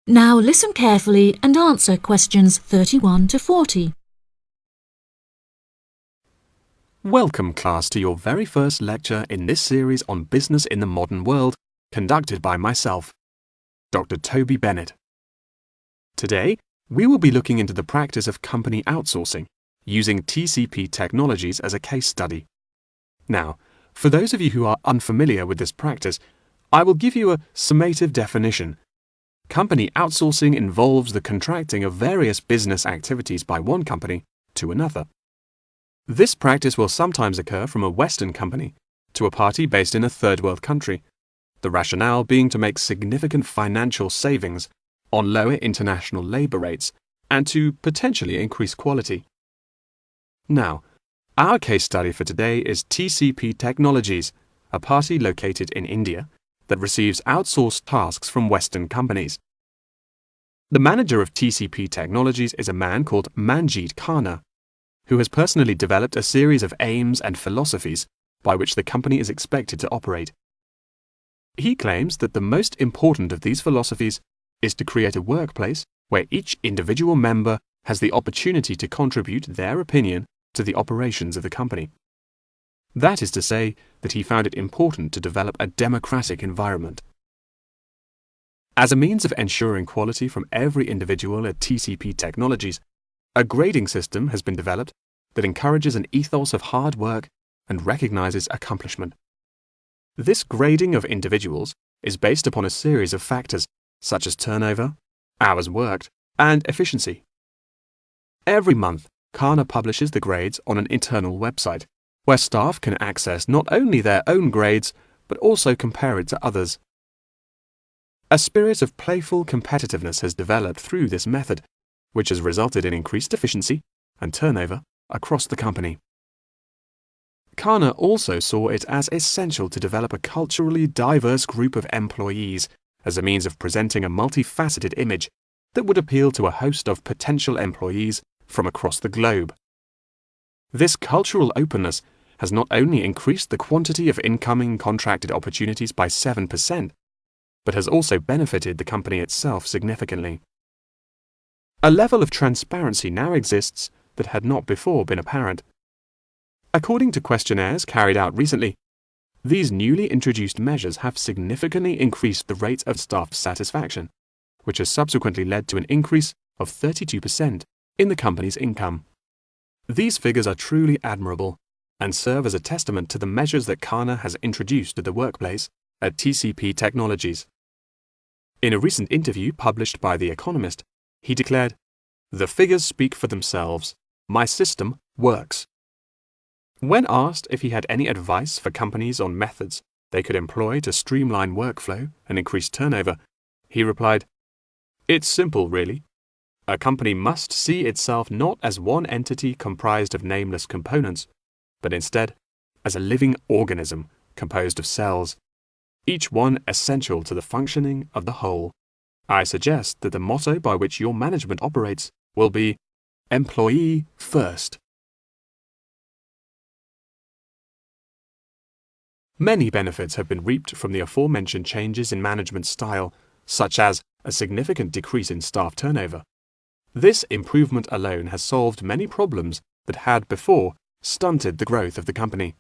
Now listen carefully and answer questions 31 to 40. Welcome, class, to your very first lecture in this series on business in the modern world, conducted by myself, Dr. Toby Bennett. Today, we will be looking into the practice of company outsourcing, using TCP technologies as a case study. Now, for those of you who are unfamiliar with this practice, I will give you a summative definition. Company outsourcing involves the contracting of various business activities by one company to another. This practice will sometimes occur from a Western company to a party based in a third world country, the rationale being to make significant financial savings on lower international labour rates and to potentially increase quality. Now, our case study for today is TCP Technologies, a party located in India that receives outsourced tasks from Western companies. The manager of TCP Technologies is a man called Manjeet Khanna, who has personally developed a series of aims and philosophies by which the company is expected to operate. He claims that the most important of these philosophies is to create a workplace where each individual member has the opportunity to contribute their opinion to the operations of the company. That is to say that he found it important to develop a democratic environment. As a means of ensuring quality from every individual at TCP Technologies, a grading system has been developed that encourages an ethos of hard work and recognizes accomplishment. This grading of individuals is based upon a series of factors such as turnover, hours worked, and efficiency. Every month, Khanna publishes the grades on an internal website, where staff can access not only their own grades, but also compare it to others. A spirit of playful competitiveness has developed through this method, which has resulted in increased efficiency and turnover across the company. Khanna also saw it as essential to develop a culturally diverse group of employees as a means of presenting a multifaceted image that would appeal to a host of potential employees from across the globe. This cultural openness has not only increased the quantity of incoming contracted opportunities by 7%, but has also benefited the company itself significantly. A level of transparency now exists that had not before been apparent. According to questionnaires carried out recently, these newly introduced measures have significantly increased the rate of staff satisfaction, which has subsequently led to an increase of 32% in the company's income. These figures are truly admirable and serve as a testament to the measures that Khanna has introduced to the workplace at TCP Technologies. In a recent interview published by The Economist, he declared, "The figures speak for themselves. My system works." When asked if he had any advice for companies on methods they could employ to streamline workflow and increase turnover, he replied, "It's simple, really. A company must see itself not as one entity comprised of nameless components, but instead as a living organism composed of cells, each one essential to the functioning of the whole. I suggest that the motto by which your management operates will be employee first." Many benefits have been reaped from the aforementioned changes in management style, such as a significant decrease in staff turnover. This improvement alone has solved many problems that had before stunted the growth of the company.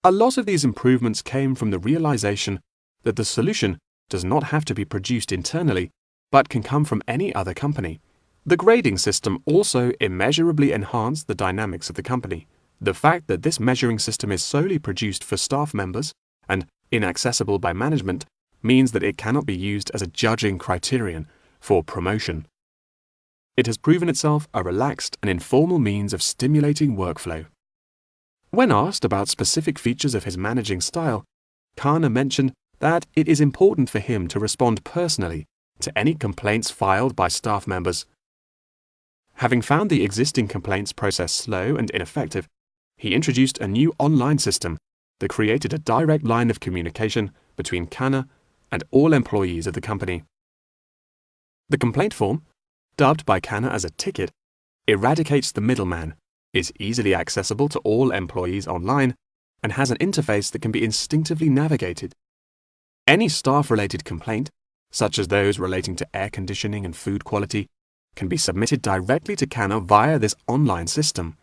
A lot of these improvements came from the realization that the solution does not have to be produced internally, but can come from any other company. The grading system also immeasurably enhanced the dynamics of the company. The fact that this measuring system is solely produced for staff members and inaccessible by management means that it cannot be used as a judging criterion for promotion. It has proven itself a relaxed and informal means of stimulating workflow. When asked about specific features of his managing style, Khanna mentioned that it is important for him to respond personally to any complaints filed by staff members. Having found the existing complaints process slow and ineffective, he introduced a new online system that created a direct line of communication between Khanna and all employees of the company. The complaint form, dubbed by Khanna as a ticket, eradicates the middleman, is easily accessible to all employees online, and has an interface that can be instinctively navigated. Any staff-related complaint such as those relating to air conditioning and food quality, can be submitted directly to Canna via this online system.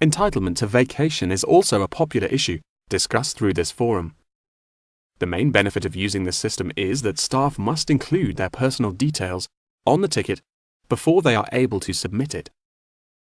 Entitlement to vacation is also a popular issue discussed through this forum. The main benefit of using this system is that staff must include their personal details on the ticket before they are able to submit it.